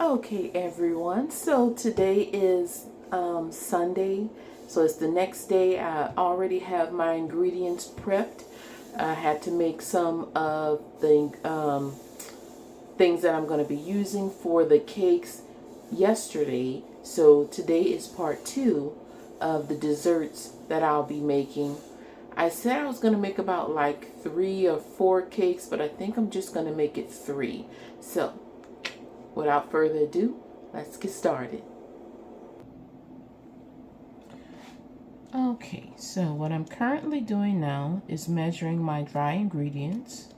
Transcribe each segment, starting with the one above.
Okay, everyone. So today is Sunday. So it's the next day. I already have my ingredients prepped. I had to make some of the things that I'm going to be using for the cakes yesterday. So today is part two of the desserts that I'll be making. I said I was going to make about like 3 or 4 cakes, but I think I'm just going to make it 3. So without further ado, let's get started. Okay, so what I'm currently doing now is measuring my dry ingredients.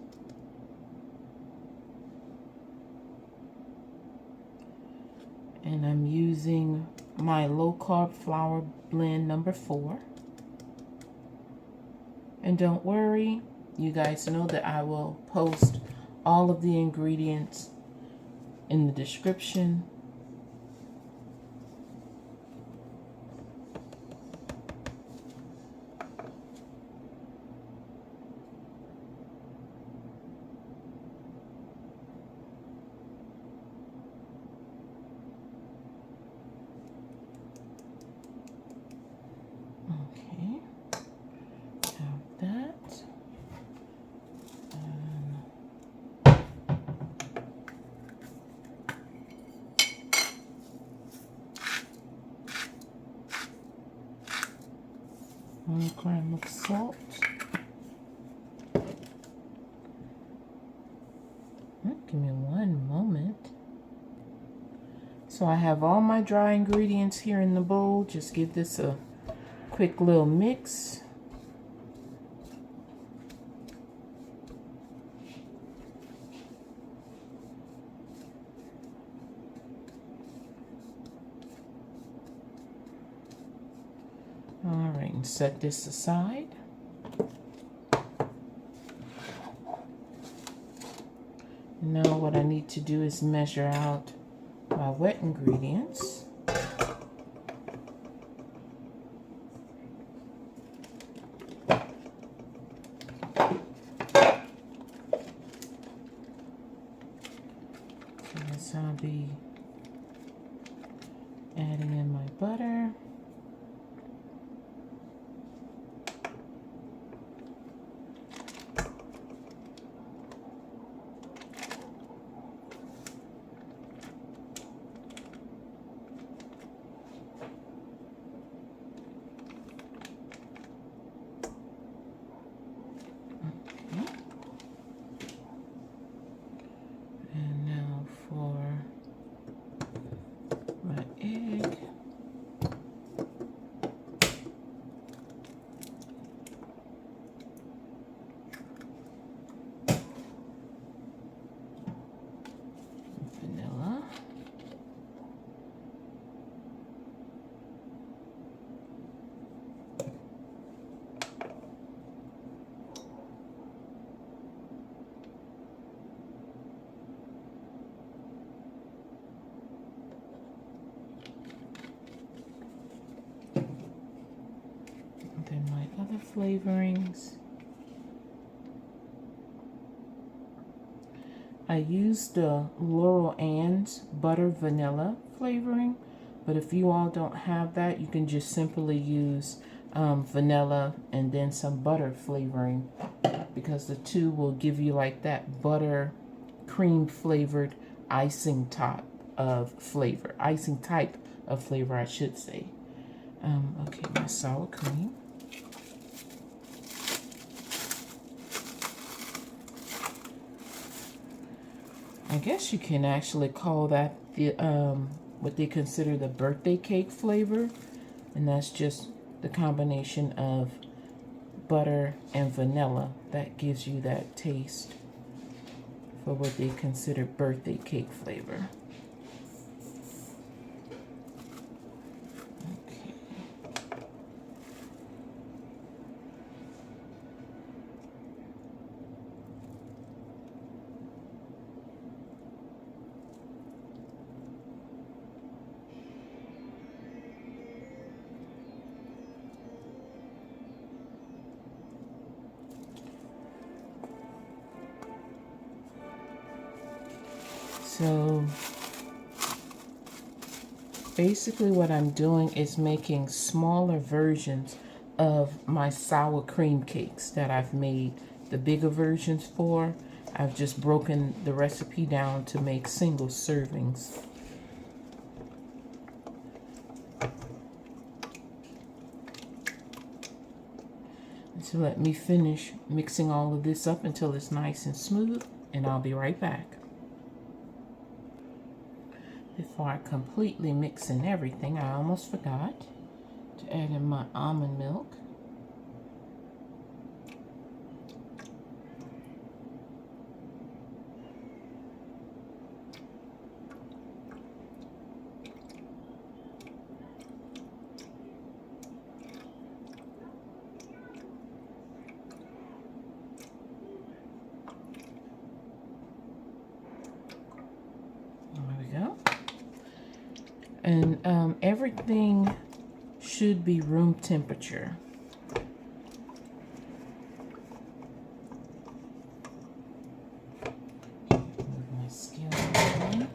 And I'm using my low-carb flour blend number 4. And don't worry, you guys know that I will post all of the ingredients in the description. Okay, have that. One gram of salt. Give me one moment. So I have all my dry ingredients here in the bowl. Just give this a quick little mix. All right, and set this aside. Now what I need to do is measure out my wet ingredients. So I'll be adding in my butter. Then my other flavorings. I used the Laurel Ann's butter vanilla flavoring, but if you all don't have that, you can just simply use vanilla and then some butter flavoring, because the two will give you like that butter cream flavored icing type of flavor, I should say. Okay, my sour cream. I guess you can actually call that the what they consider the birthday cake flavor, and that's just the combination of butter and vanilla that gives you that taste for what they consider birthday cake flavor. Okay. So Basically what I'm doing is making smaller versions of my sour cream cakes that I've made the bigger versions for. I've just broken the recipe down to make single servings. So let me finish mixing all of this up until it's nice and smooth, and I'll be right back. Before I completely mix in everything, I almost forgot to add in my almond milk. And everything should be room temperature. Move my scale away.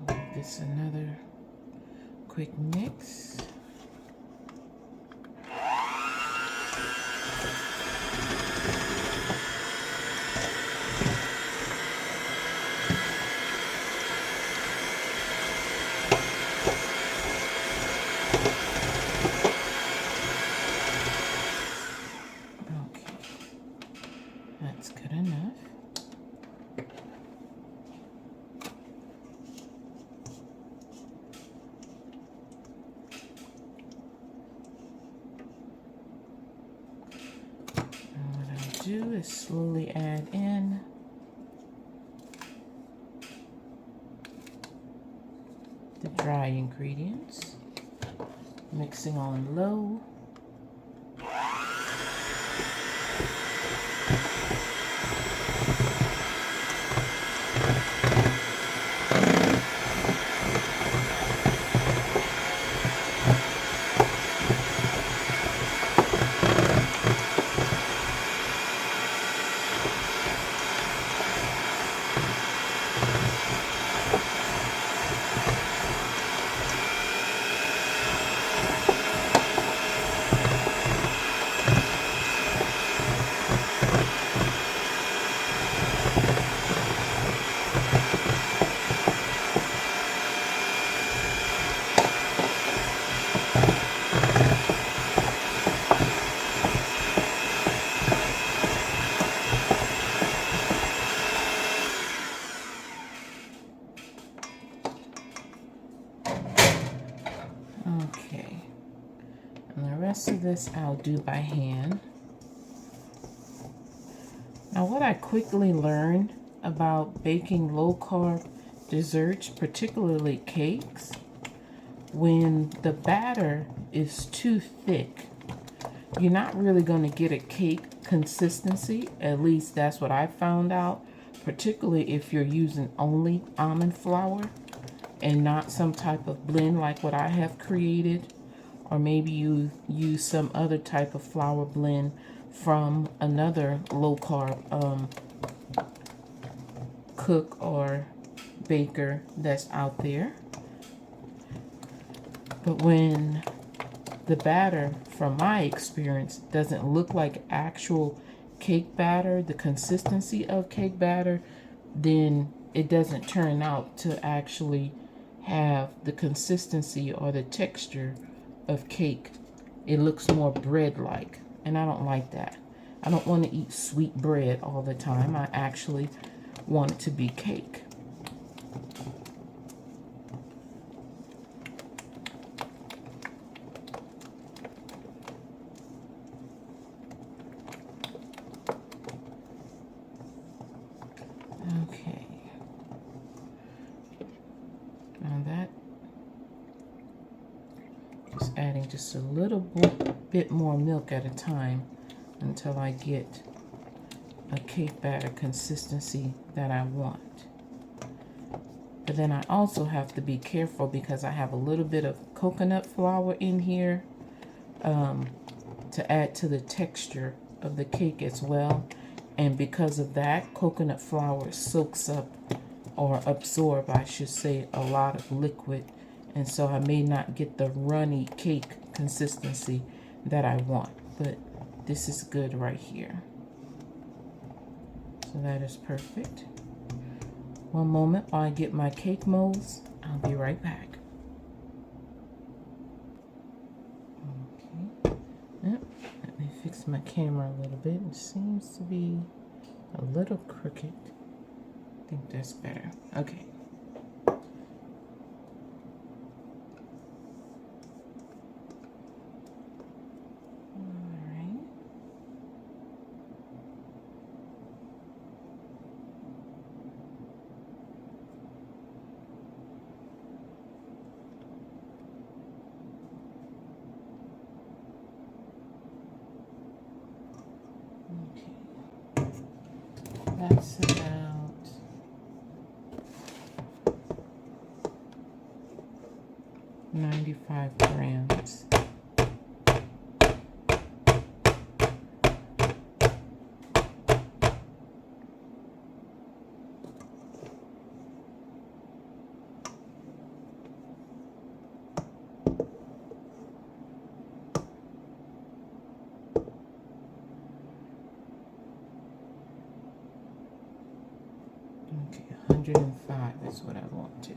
Give this another quick mix. That's good enough. And what I'll do is slowly add in the dry ingredients, mixing on low. Okay, and the rest of this I'll do by hand. Now, what I quickly learned about baking low-carb desserts, particularly cakes, when the batter is too thick, you're not really going to get a cake consistency. At least that's what I found out, particularly if you're using only almond flour and not some type of blend like what I have created, or maybe you use some other type of flour blend from another low-carb cook or baker that's out there. But when the batter, from my experience, doesn't look like actual cake batter, the consistency of cake batter, then it doesn't turn out to actually have the consistency or the texture of cake. It looks more bread-like, and I don't like that. I don't want to eat sweet bread all the time. I actually want it to be cake. Okay. Now that, just adding just a little bit more milk at a time until I get a cake batter consistency that I want. But then I also have to be careful because I have a little bit of coconut flour in here to add to the texture of the cake as well. And because of that, coconut flour soaks up, or absorb, I should say, a lot of liquid. and so I may not get the runny cake consistency that I want, but this is good right here. So that is perfect. One moment while I get my cake molds. I'll be right back. Okay. Yep. Let me fix my camera a little bit. It seems to be a little crooked. I think that's better. Okay. That's about 95 grams. Okay, 105 is what I want to.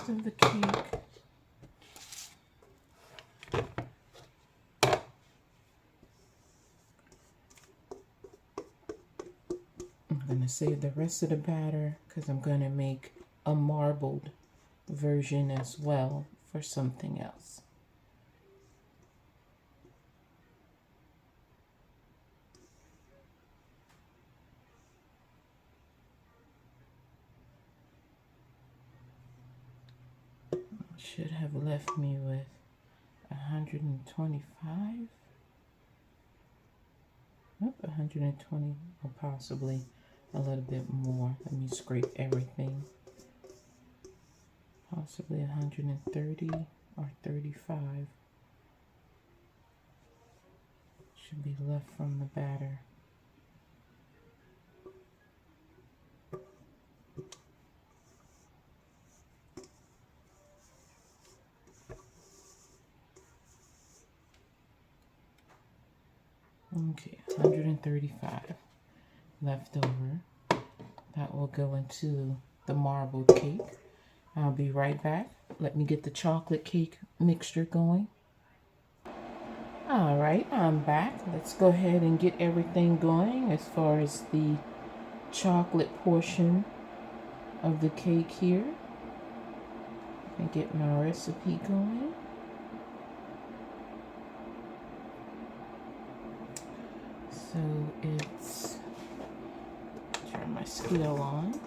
Of the cake, I'm going to save the rest of the batter because I'm going to make a marbled version as well for something else. Should have left me with 125. Nope, 120 or possibly a little bit more. Let me scrape everything. Possibly 130 or 35 should be left from the batter. Okay, 135 left over. That will go into the marbled cake. I'll be right back. Let me get the chocolate cake mixture going. All right, I'm back. Let's go ahead and get everything going as far as the chocolate portion of the cake here. And get my recipe going. So it's, turn my scale on.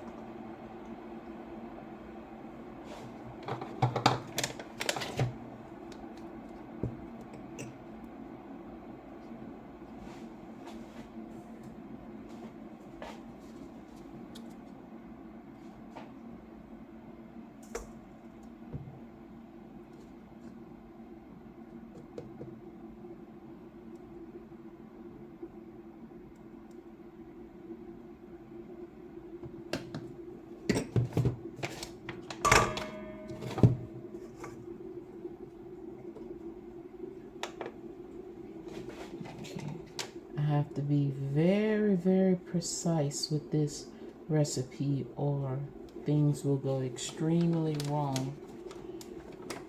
have to be very, very precise with this recipe, or things will go extremely wrong,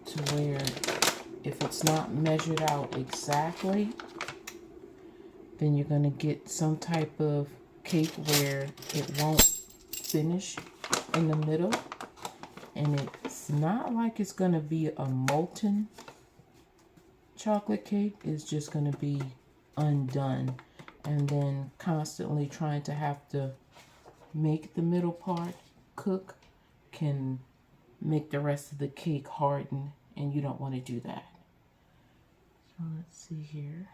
to where if it's not measured out exactly, then you're going to get some type of cake where it won't finish in the middle, and it's not like it's going to be a molten chocolate cake. It's just going to be undone, and then constantly trying to have to make the middle part cook can make the rest of the cake harden, and you don't want to do that. So let's see here.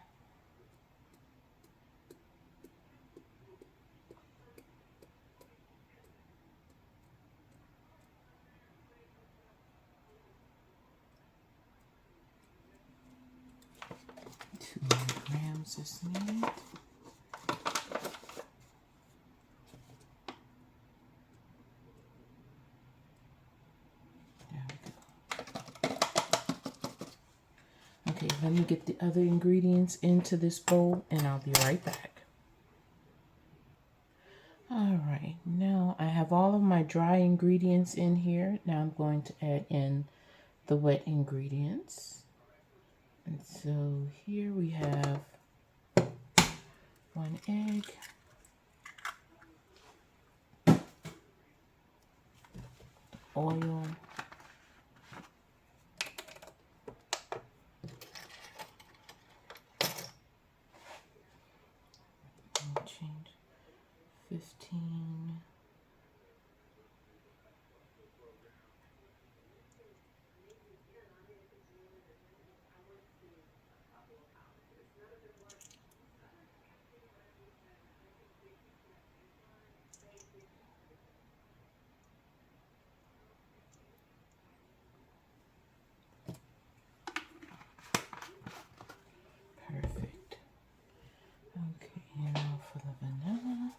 Two grams is needed. Okay, let me get the other ingredients into this bowl and I'll be right back. Alright, now I have all of my dry ingredients in here. Now I'm going to add in the wet ingredients. And so here we have 1 egg, oil, change 15, perfect. Okay, now for the vanilla.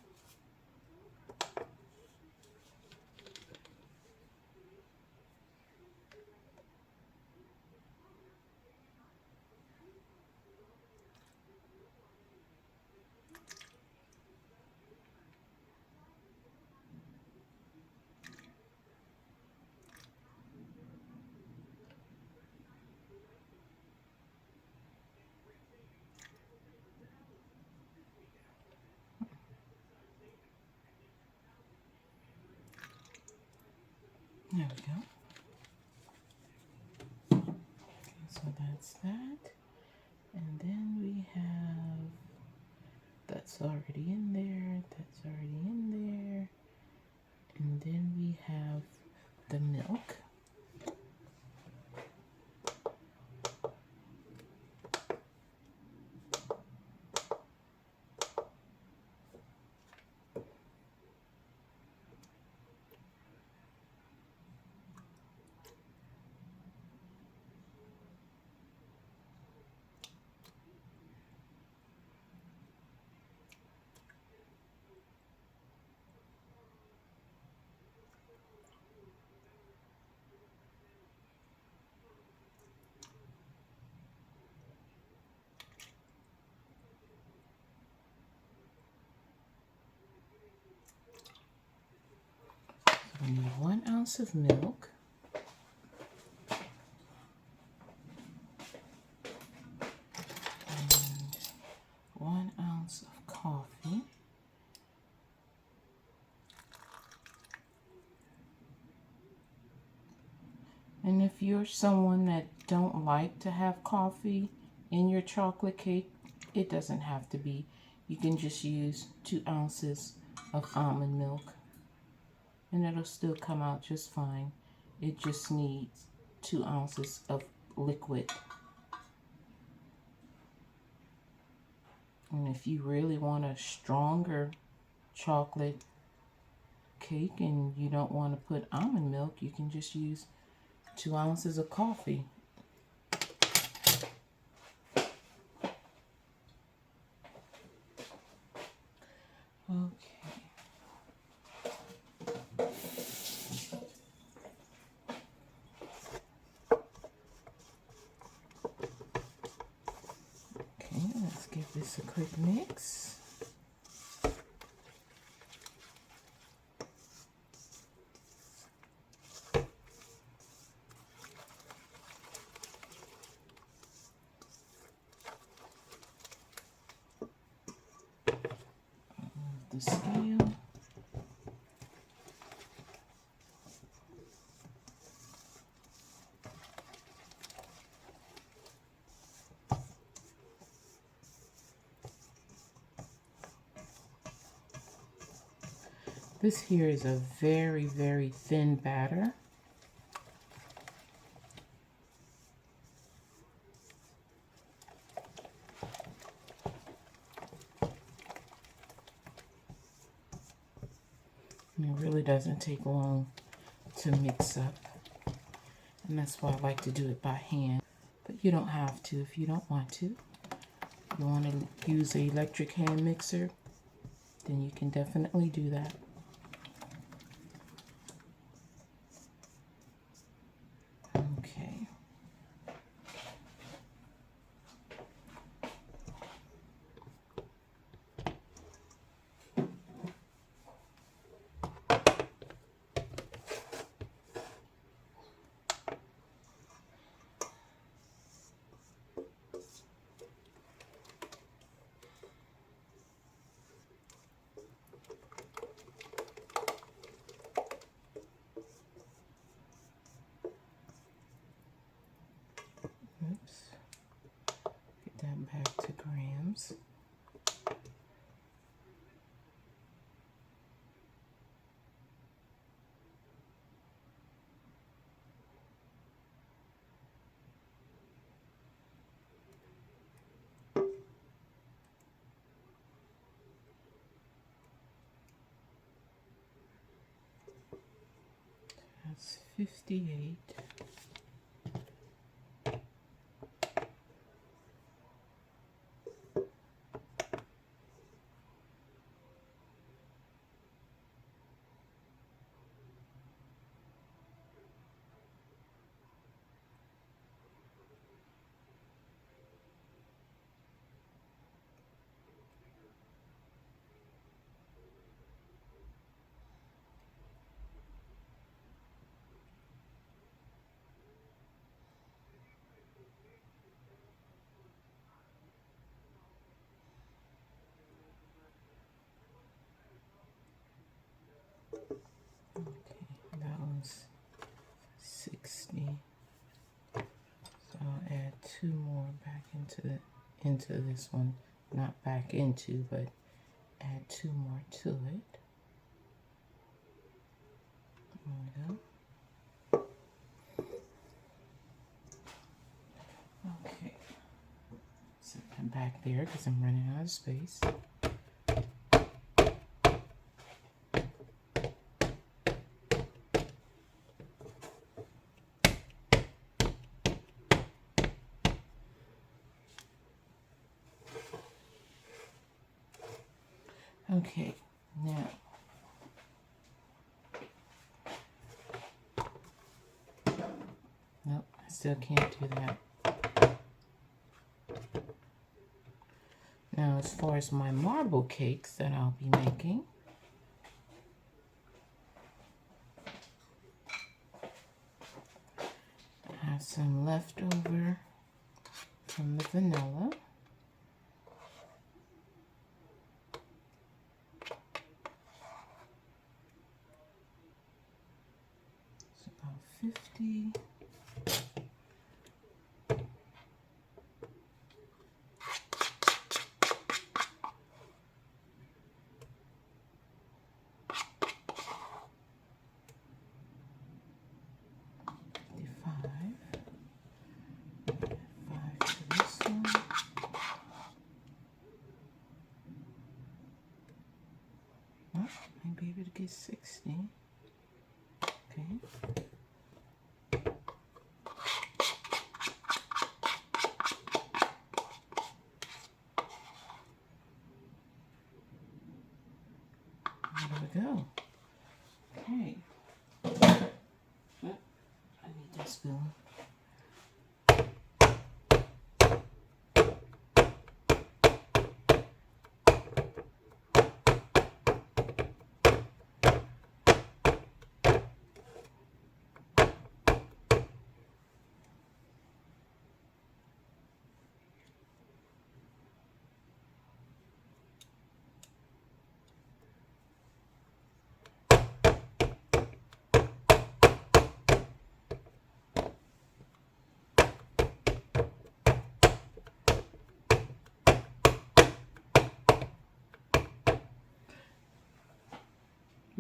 There we go. Okay, so that's that. And then we have, that's already in there, that's already in there. And then we have the milk. We need 1 ounce of milk, and 1 ounce of coffee, and if you're someone that don't like to have coffee in your chocolate cake, it doesn't have to be. You can just use 2 ounces of almond milk, and it'll still come out just fine. It just needs 2 ounces of liquid. And if you really want a stronger chocolate cake and you don't want to put almond milk, you can just use 2 ounces of coffee. Okay. Okay, let's give this this a quick mix. The scale. This here is a very, very thin batter. And it really doesn't take long to mix up. And that's why I like to do it by hand. But you don't have to if you don't want to. If you want to use an electric hand mixer, then you can definitely do that. Okay. Oops. Get that back to grams. That's 58. That one's 60. So I'll add 2 more back into this one. Not back into, but add 2 more to it. There we go. Okay. Set them back there because I'm running out of space. Okay, now nope, I still can't do that. Now, as far as my marble cakes that I'll be making, I have some leftover from the vanilla. It's about 50. Might be able to get 60. Okay. There we go. Okay. Oh, I need that spoon.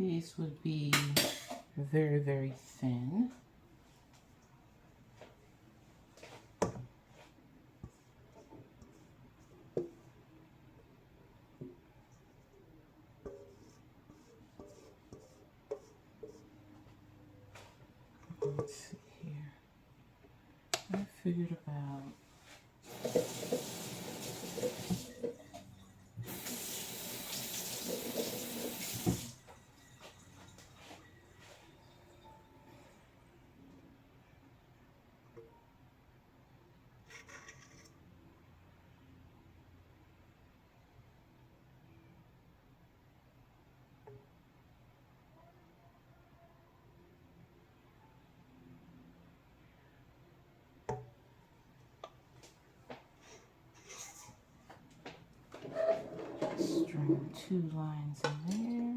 These would be very, very thin. Let's see here. I figured about string 2 lines in there.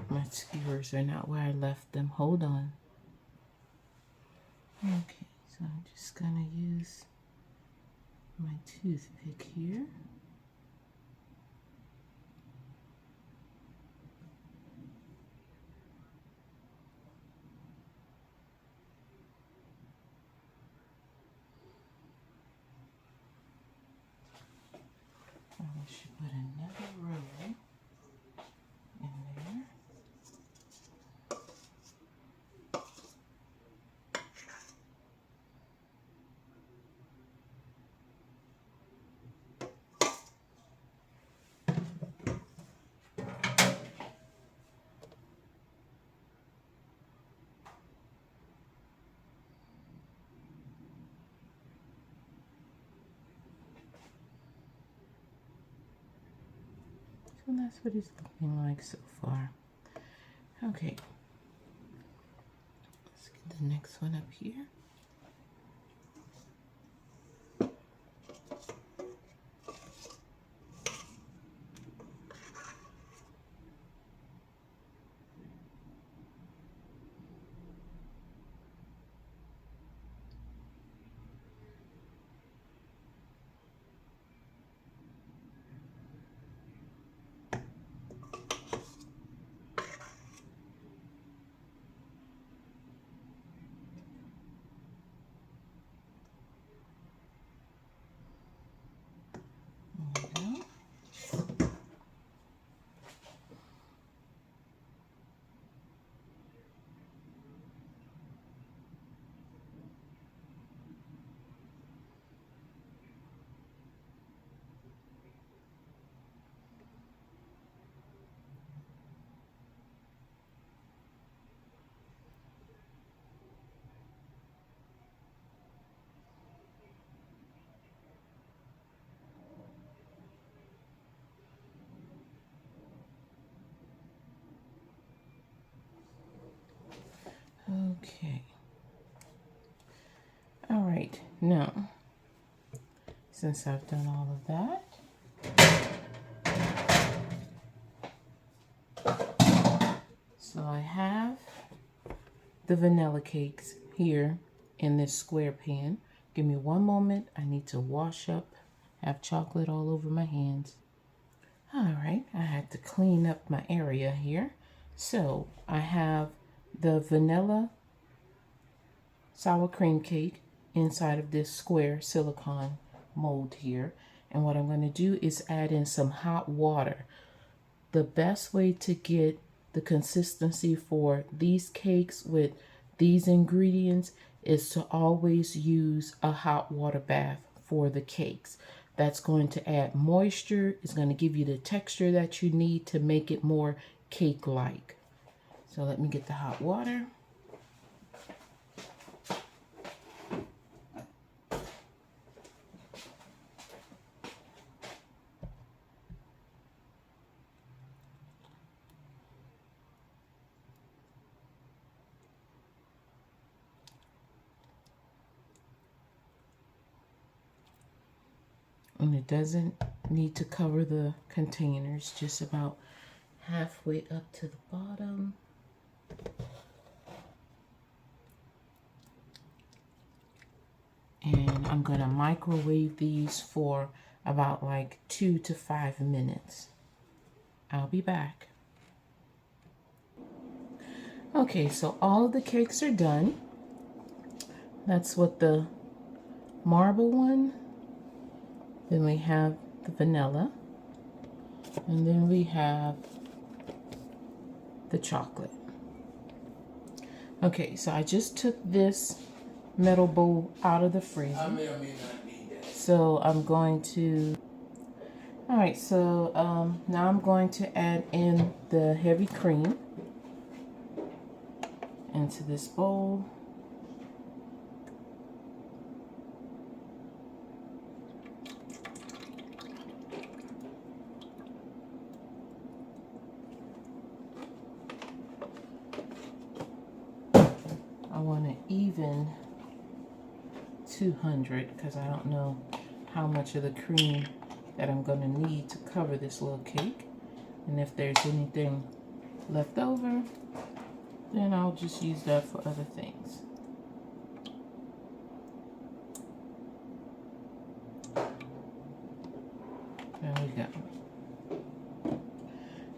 My skewers are not where I left them. Hold on. Okay, so I'm just gonna use my toothpick here. I should put another row in there. So that's what it's looking like so far. Okay, let's get the next one up here. Okay. All right, now, since I've done all of that, so I have the vanilla cakes here in this square pan. Give me one moment. I need to wash up. I have chocolate all over my hands. All right, I had to clean up my area here. So I have the vanilla sour cream cake inside of this square silicone mold here. And what I'm going to do is add in some hot water. The best way to get the consistency for these cakes with these ingredients is to always use a hot water bath for the cakes. That's going to add moisture. It's going to give you the texture that you need to make it more cake-like. So let me get the hot water. And it doesn't need to cover the containers, just about halfway up to the bottom. I'm going to microwave these for about like 2 to 5 minutes. I'll be back. Okay, so all of the cakes are done. That's what the marble one. Then we have the vanilla. And then we have the chocolate. Okay, so I just took this metal bowl out of the freezer. I may or may not need that. So I'm going to, all right, so now I'm going to add in the heavy cream into this bowl. I want to even 200 because I don't know how much of the cream that I'm going to need to cover this little cake. And if there's anything left over, then I'll just use that for other things. There we go.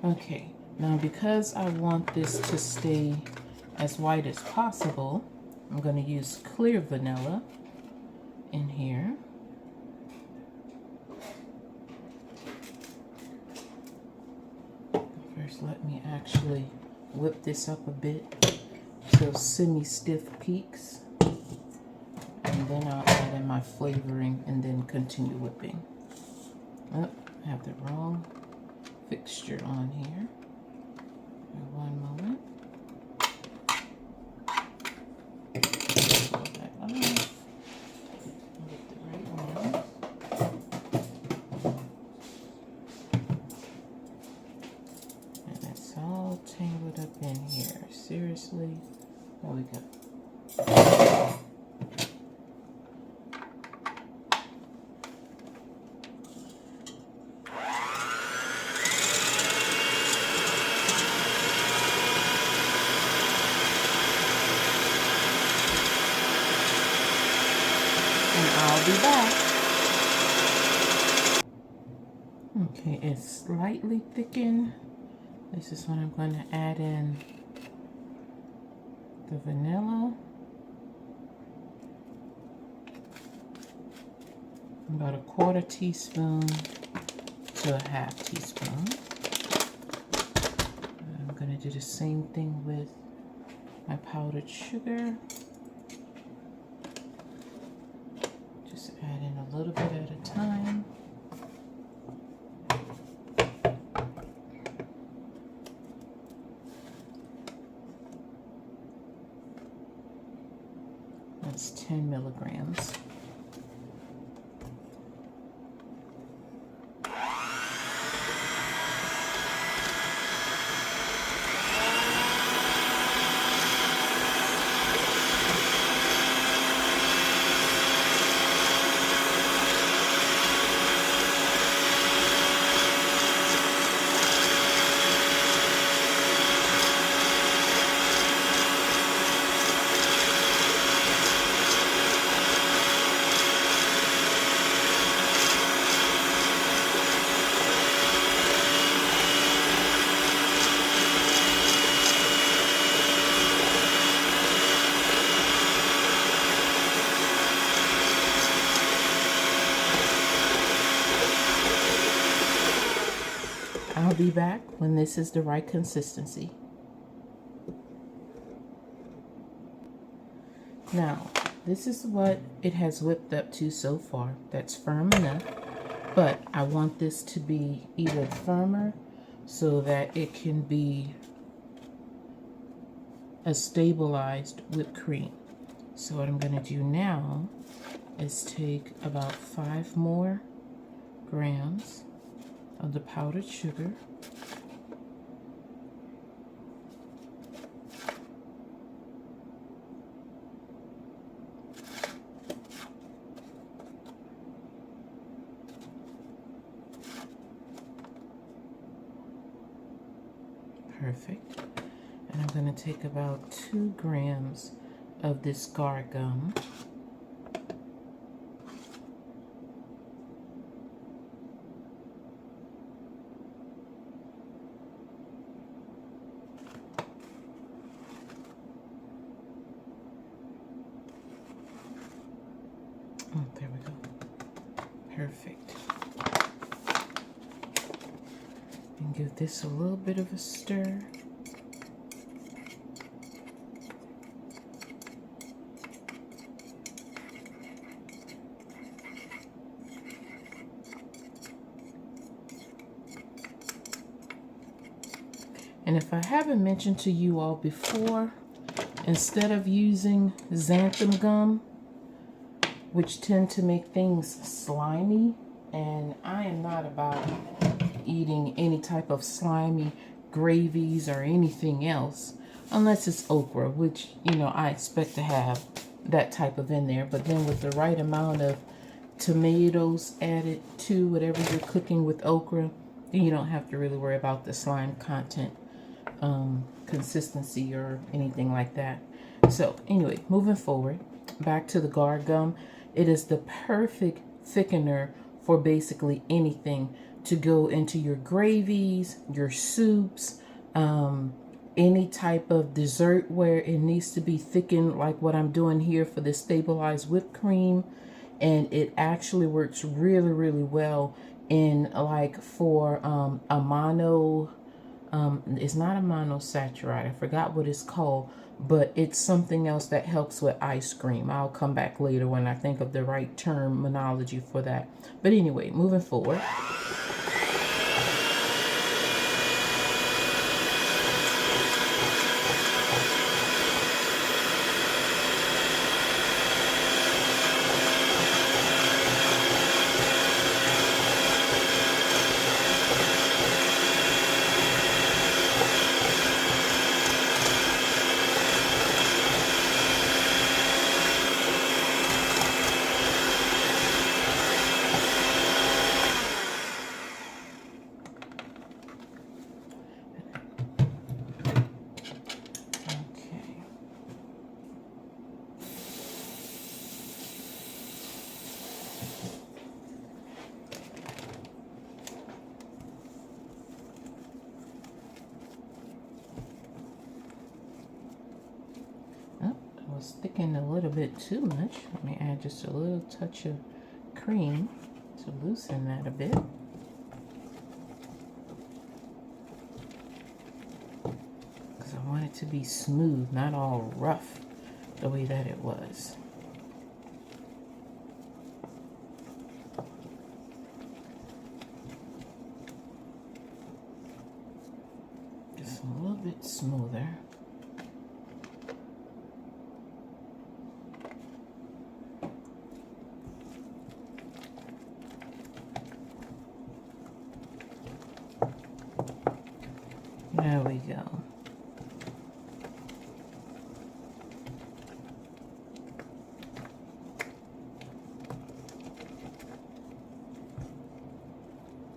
Okay, now because I want this to stay as white as possible, I'm going to use clear vanilla in here. First, let me actually whip this up a bit till semi-stiff peaks, and then I'll add in my flavoring and then continue whipping. Oh, I have the wrong fixture on here. One moment. Pull that off. Get the right one. And it's all tangled up in here. Seriously. There we go. I'll be back. Okay, it's slightly thickened. This is when I'm going to add in the vanilla. About a 1/4 teaspoon to a 1/2 teaspoon. I'm going to do the same thing with my powdered sugar. Just add in a little bit at a time. That's 10 milligrams. I'll be back when this is the right consistency. Now, this is what it has whipped up to so far. That's firm enough, but I want this to be even firmer so that it can be a stabilized whipped cream. So what I'm going to do now is take about 5 more grams of the powdered sugar. Perfect. And I'm going to take about 2 grams of this guar gum. perfect. And give this a little bit of a stir. And if I haven't mentioned to you all before, instead of using xanthan gum, which tend to make things slimy, and I am not about eating any type of slimy gravies or anything else, unless it's okra, which, you know, I expect to have that type of in there. But then with the right amount of tomatoes added to whatever you're cooking with okra, you don't have to really worry about the slime content, consistency or anything like that. So anyway, moving forward, back to the guar gum. It is the perfect thickener for basically anything to go into your gravies, your soups, any type of dessert where it needs to be thickened, like what I'm doing here for this stabilized whipped cream. And it actually works really, really well in like for a mono, it's not a monosaccharide, I forgot what it's called, but it's something else that helps with ice cream. I'll come back later when I think of the right terminology for that. But anyway, moving forward. Sticking a little bit too much. Let me add just a little touch of cream to loosen that a bit. Because I want it to be smooth, not all rough the way that it was. Just a little bit smoother. There we go.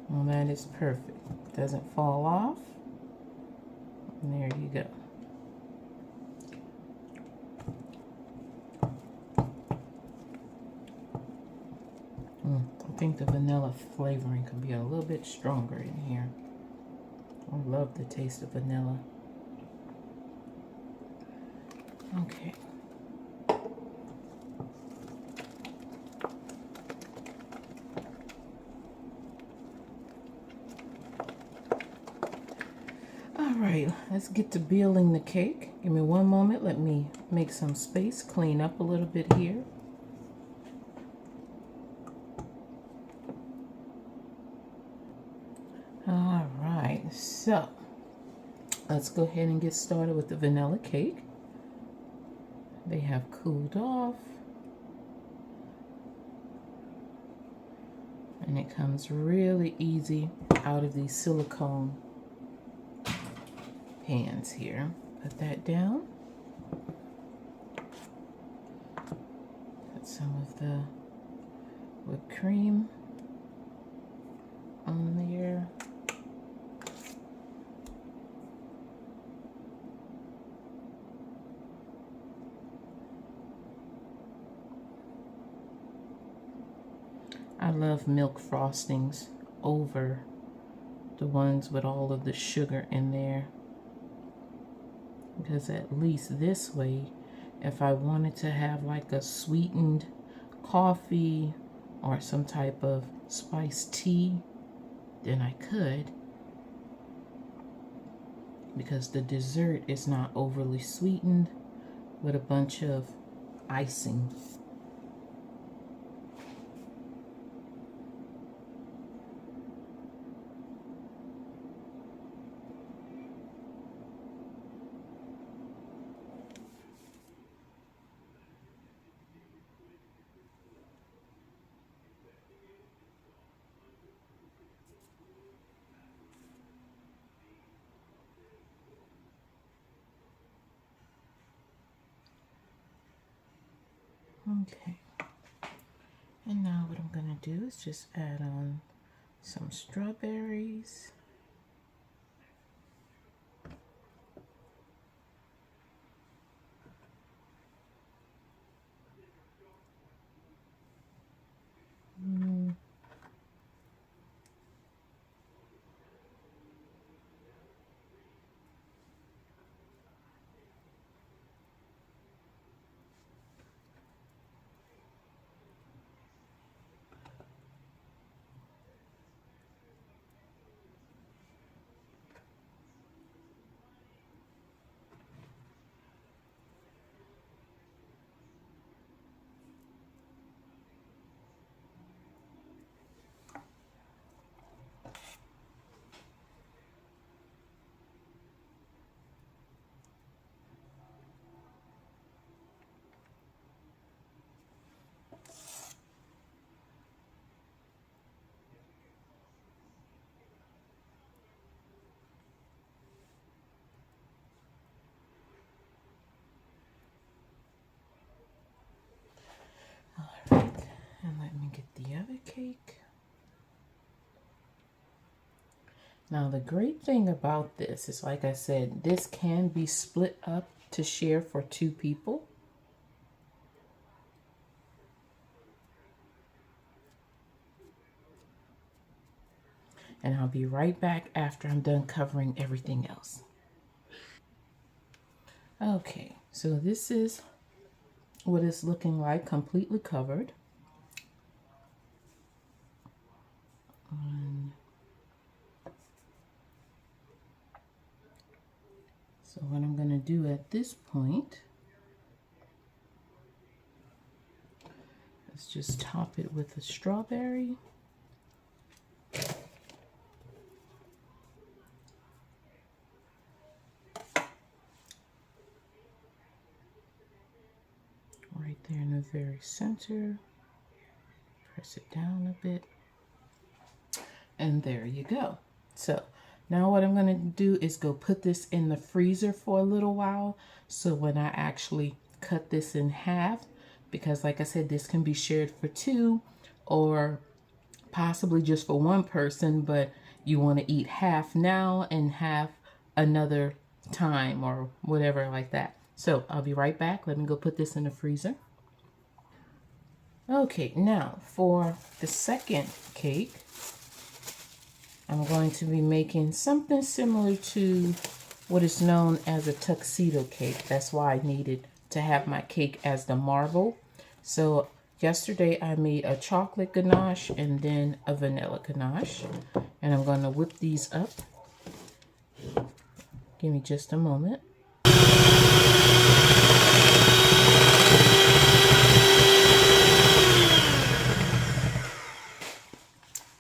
Well, that is perfect. Doesn't fall off. And there you go. I think the vanilla flavoring can be a little bit stronger in here. I love the taste of vanilla. Okay. All right, let's get to building the cake. Give me one moment. Let me make some space, clean up a little bit here. All right, so let's go ahead and get started with the vanilla cake. They have cooled off. And it comes really easy out of these silicone pans here. Put that down. Put some of the whipped cream on there. I love milk frostings over the ones with all of the sugar in there, because at least this way, if I wanted to have like a sweetened coffee or some type of spiced tea, then I could, because the dessert is not overly sweetened with a bunch of icing. Okay, and now what I'm gonna do is just add on some strawberries. All right, and let me get the other cake. Now the great thing about this is, like I said, this can be split up to share for 2 people. And I'll be right back after I'm done covering everything else. Okay, so this is what it's looking like, completely covered. So what I'm going to do at this point is just top it with a strawberry. Right there in the very center. Press it down a bit. And there you go. So now what I'm going to do is go put this in the freezer for a little while. So when I actually cut this in half, because like I said, this can be shared for 2 or possibly just for 1 person, but you want to eat half now and half another time or whatever like that. So I'll be right back. Let me go put this in the freezer. Okay, now for the second cake, I'm going to be making something similar to what is known as a tuxedo cake. That's why I needed to have my cake as the marble. So yesterday I made a chocolate ganache and then a vanilla ganache. And I'm going to whip these up. Give me just a moment.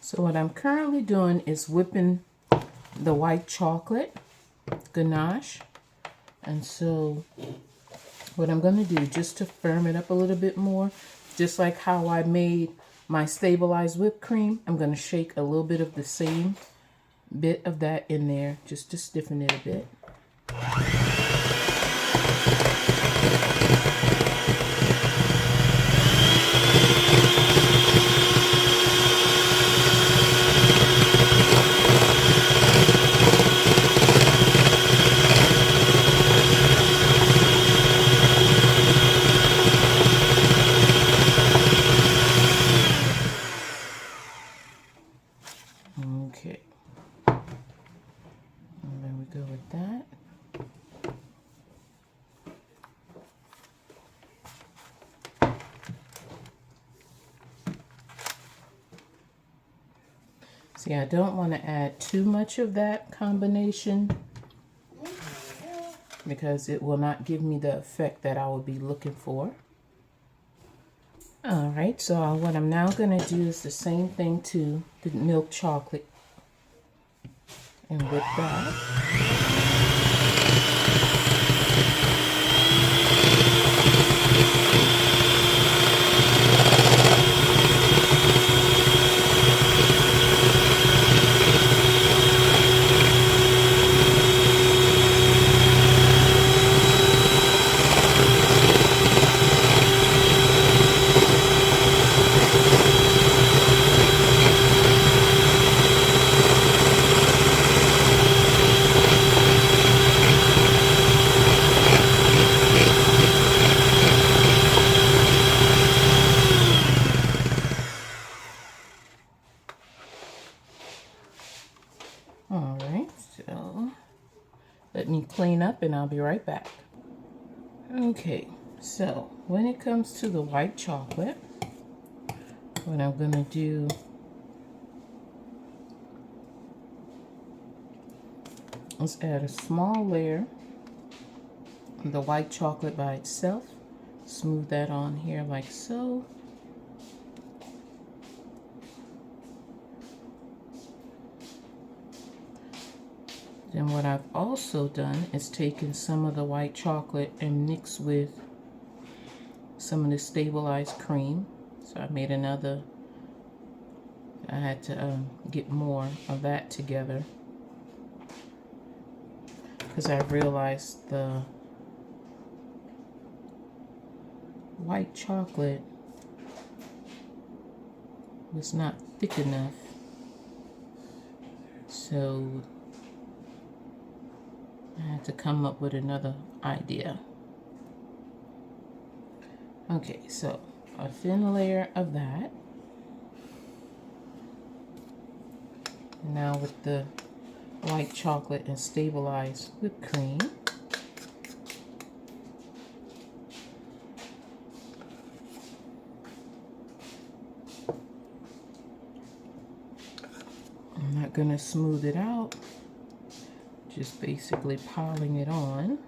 So what I'm currently doing is whipping the white chocolate ganache. And so what I'm going to do, just to firm it up a little bit more, just like how I made my stabilized whipped cream, I'm going to shake a little bit of the same bit of that in there just to stiffen it a bit. Okay. And there we go with that. See, I don't want to add too much of that combination because it will not give me the effect that I would be looking for. All right, so what I'm now going to do is the same thing to the milk chocolate. And with that, all right, so let me clean up and I'll be right back. Okay, so when it comes to the white chocolate, what I'm going to do is add a small layer of the white chocolate by itself. Smooth that on here like so. Then what I've also done is taken some of the white chocolate and mixed with some of the stabilized cream. So I made another, I had to get more of that together because I realized the white chocolate was not thick enough. So I had to come up with another idea. Okay, so a thin layer of that. Now with the white chocolate and stabilized whipped cream. I'm not going to smooth it out. Just basically piling it on.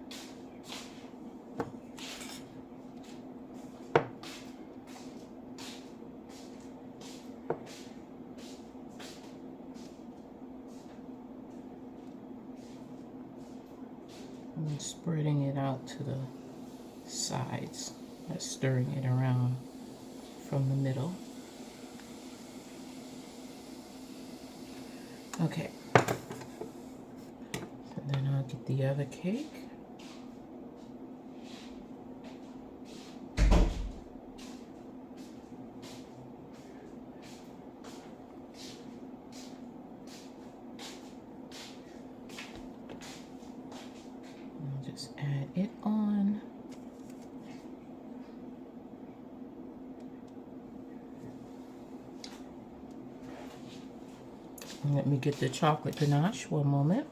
And spreading it out to the sides, stirring it around from the middle. Okay. And then I'll get the other cake. And just add it on. And let me get the chocolate ganache one moment.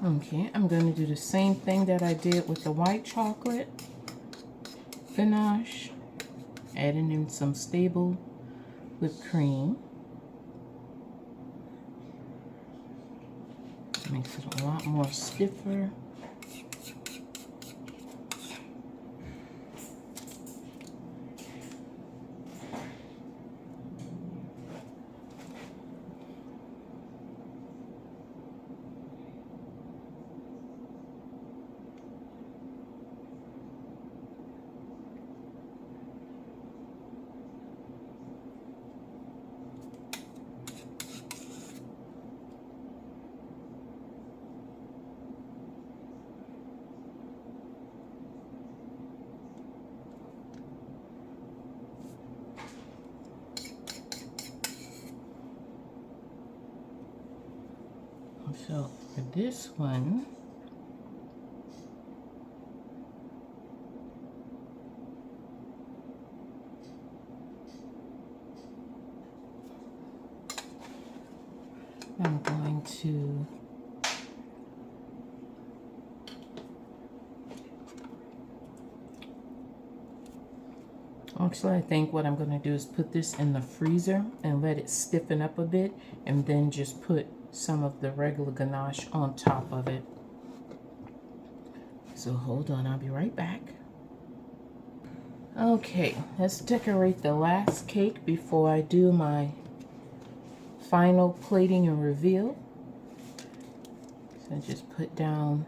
Okay, I'm going to do the same thing that I did with the white chocolate ganache, adding in some stable whipped cream. Makes it a lot more stiffer. So for this one, I'm going to Actually, I think what I'm going to do is put this in the freezer and let it stiffen up a bit, and then just put some of the regular ganache on top of it. So hold on, I'll be right back. Okay, let's decorate the last cake before I do my final plating and reveal. So just put down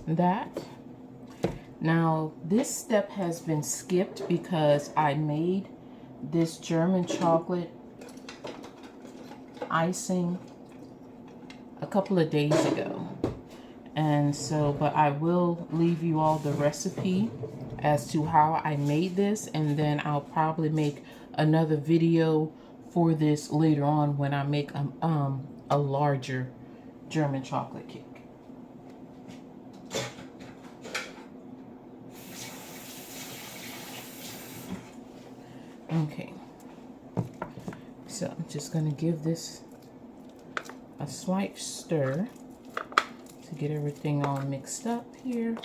that. Now, this step has been skipped because I made this German chocolate icing a couple of days ago. And so, but I will leave you all the recipe as to how I made this, and then I'll probably make another video for this later on when I make a larger German chocolate cake. Okay, so I'm just going to give this a slight stir to get everything all mixed up here.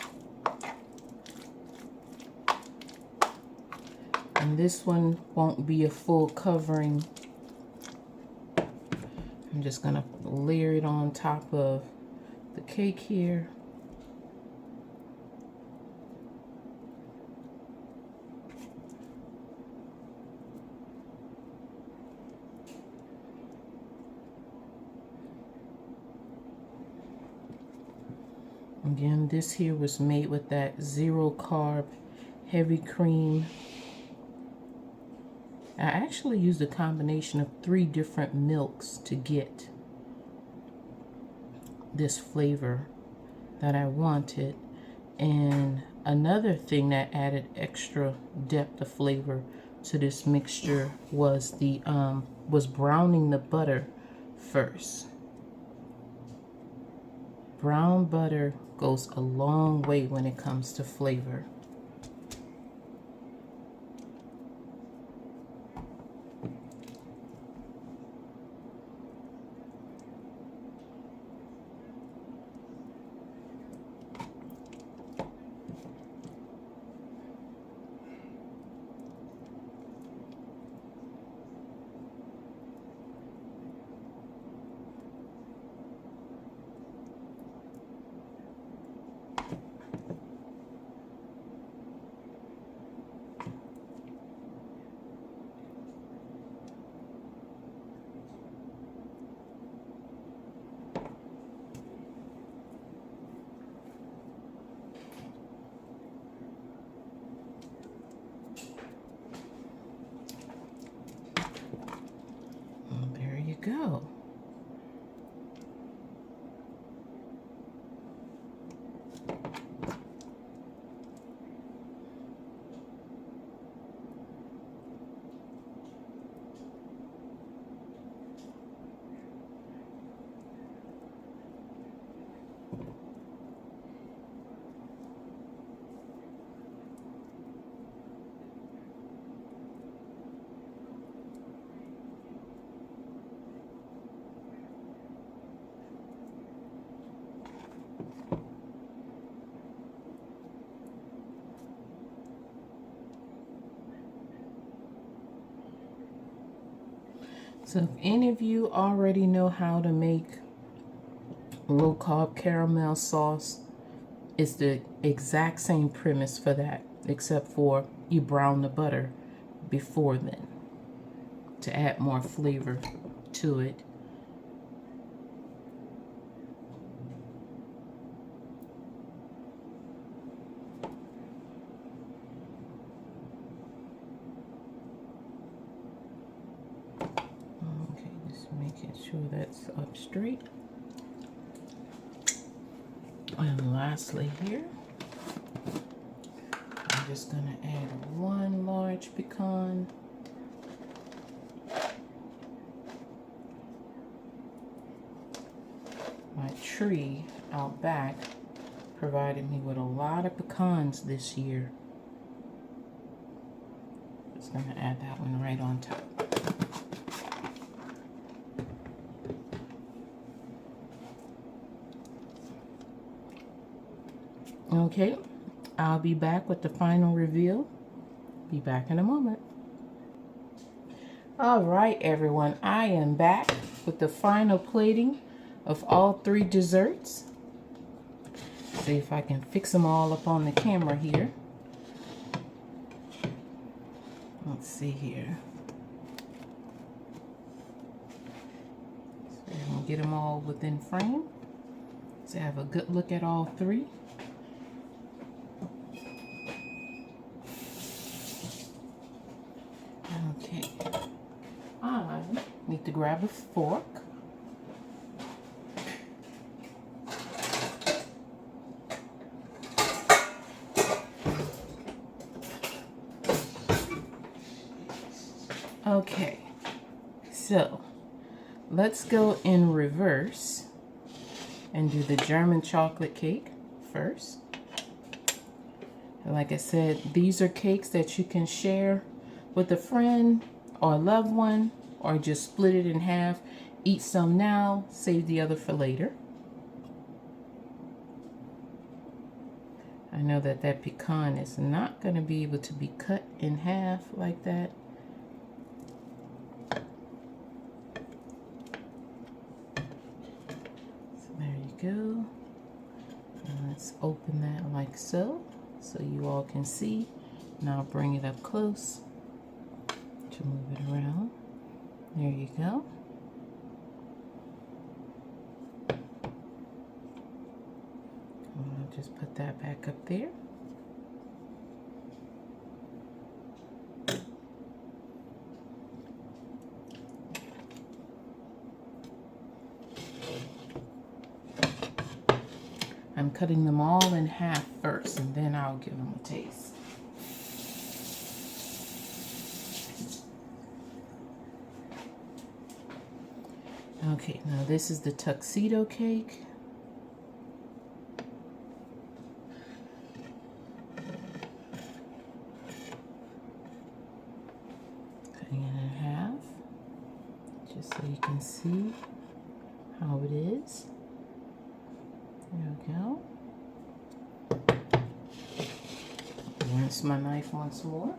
And this one won't be a full covering. I'm just going to layer it on top of the cake here. Again, this here was made with that 0-carb heavy cream. I actually used a combination of 3 different milks to get this flavor that I wanted. And another thing that added extra depth of flavor to this mixture was the browning the butter first. Brown butter goes a long way when it comes to flavor. Go. So if any of you already know how to make low-carb caramel sauce, it's the exact same premise for that, except for you brown the butter before then to add more flavor to it. Sure that's up straight. And lastly here, I'm just going to add 1 large pecan. My tree out back provided me with a lot of pecans this year. Just going to add that one right on top. Okay, I'll be back with the final reveal Be back in a moment. All right, everyone, I am back with the final plating of all 3 desserts. See if I can fix them all up on the camera here. Let's see here. So I'm gonna get them all within frame. So have a good look at all 3. Okay. I need to grab a fork. Okay, so let's go in reverse and do the German chocolate cake first. And like I said, these are cakes that you can share with a friend or a loved one, or just split it in half. Eat some now, save the other for later. I know that that pecan is not going to be able to be cut in half like that. So there you go. And let's open that like so you all can see. Now bring it up close to move it around. There you go. I'll just put that back up there. I'm cutting them all in half first, and then I'll give them a taste. Okay, now this is the tuxedo cake. Cutting it in half, just so you can see how it is. There we go. Rinse my knife once more.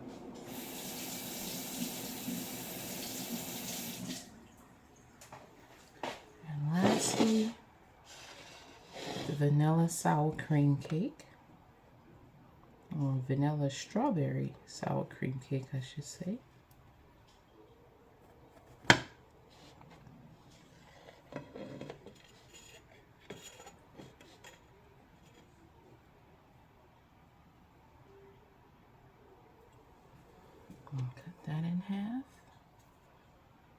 The vanilla sour cream cake, or vanilla strawberry sour cream cake, I should say. I'll cut that in half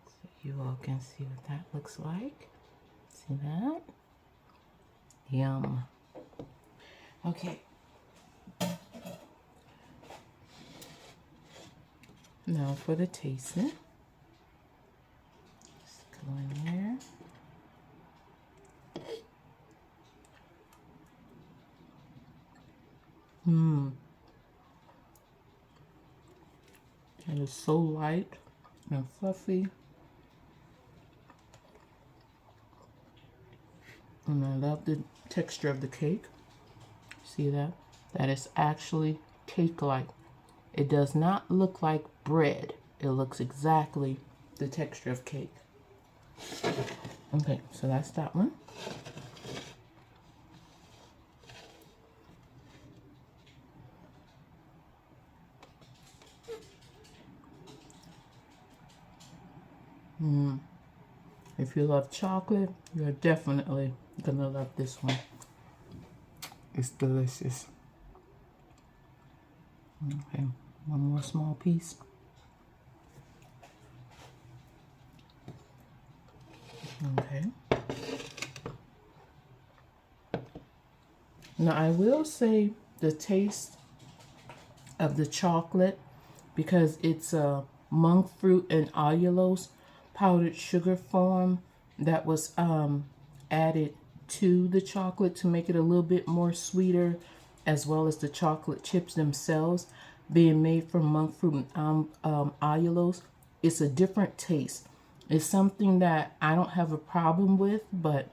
so you all can see what that looks like. See that? Yum. Okay. Now for the tasting. Just go in there. It is so light and fluffy. And I love the texture of the cake. See that? That is actually cake-like. It does not look like bread. It looks exactly the texture of cake. Okay, so that's that one. If you love chocolate, you're definitely gonna love this one. It's delicious. Okay, one more small piece. Okay. Now I will say the taste of the chocolate, because it's a monk fruit and allulose powdered sugar form that was added to the chocolate to make it a little bit more sweeter, as well as the chocolate chips themselves being made from monk fruit and allulose. It's a different taste. It's something that I don't have a problem with, but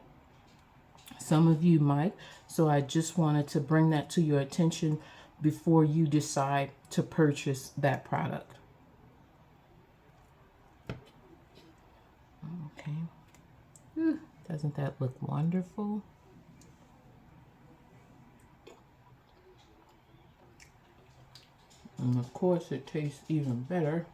some of you might. So I just wanted to bring that to your attention before you decide to purchase that product. Okay. Doesn't that look wonderful? And of course it tastes even better.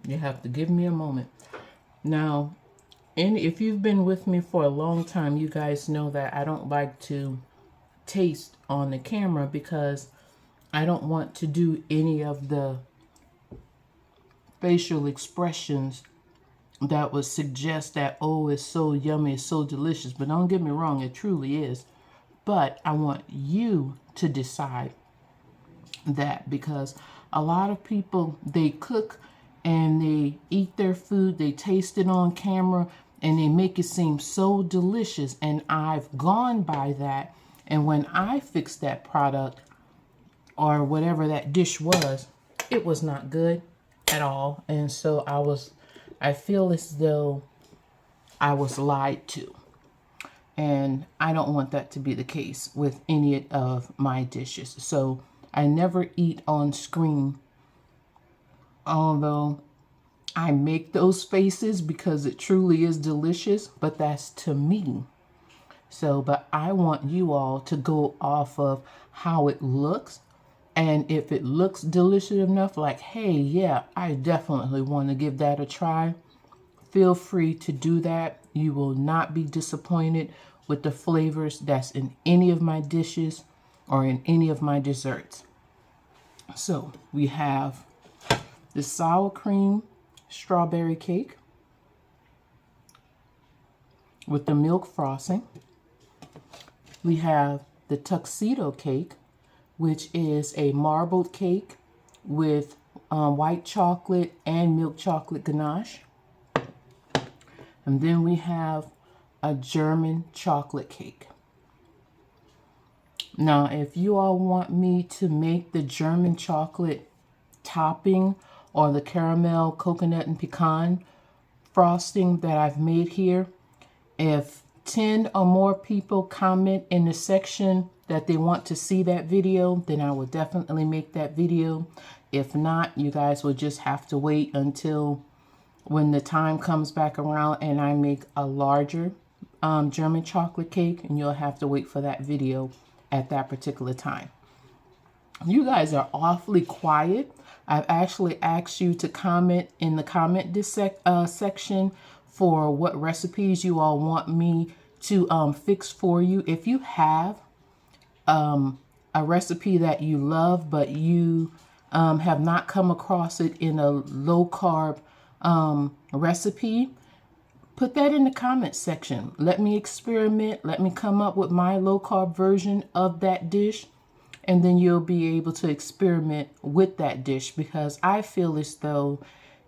You have to give me a moment. Now, and if you've been with me for a long time, you guys know that I don't like to taste on the camera because I don't want to do any of the facial expressions that would suggest that, oh, it's so yummy, it's so delicious. But don't get me wrong, it truly is. But I want you to decide that, because a lot of people, they cook and they eat their food, they taste it on camera, and they make it seem so delicious. And I've gone by that, and when I fixed that product or whatever that dish was, it was not good at all. And so I feel as though I was lied to. And I don't want that to be the case with any of my dishes. So I never eat on screen, although I make those faces because it truly is delicious, but that's to me. So, but I want you all to go off of how it looks. And if it looks delicious enough, like, hey, yeah, I definitely want to give that a try, feel free to do that. You will not be disappointed with the flavors that's in any of my dishes or in any of my desserts. So we have the sour cream strawberry cake with the milk frosting. We have the tuxedo cake, which is a marbled cake with white chocolate and milk chocolate ganache. And then we have a German chocolate cake. Now, if you all want me to make the German chocolate topping or the caramel, coconut, and pecan frosting that I've made here, if 10 or more people comment in the section that they want to see that video, then I will definitely make that video. If not, you guys will just have to wait until when the time comes back around and I make a larger German chocolate cake, and you'll have to wait for that video at that particular time. You guys are awfully quiet. I've actually asked you to comment in the comment section for what recipes you all want me to fix for you. If you have a recipe that you love, but you have not come across it in a low-carb recipe, put that in the comment section. Let me experiment. Let me come up with my low-carb version of that dish, and then you'll be able to experiment with that dish, because I feel as though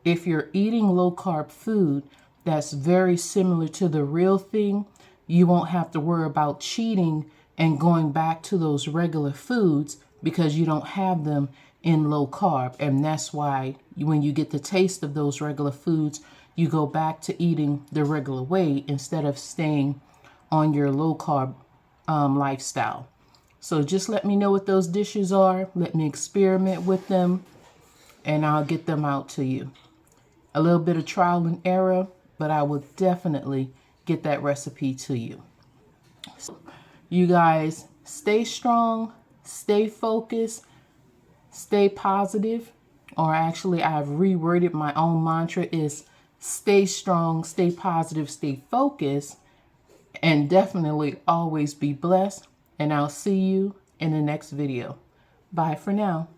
if you're eating low-carb food that's very similar to the real thing, you won't have to worry about cheating and going back to those regular foods because you don't have them in low carb. And that's why when you get the taste of those regular foods, you go back to eating the regular way instead of staying on your low carb lifestyle. So just let me know what those dishes are. Let me experiment with them, and I'll get them out to you. A little bit of trial and error, but I will definitely get that recipe to you. So you guys stay strong, stay focused, stay positive, or actually I've reworded my own mantra is stay strong, stay positive, stay focused, and definitely always be blessed. And I'll see you in the next video. Bye for now.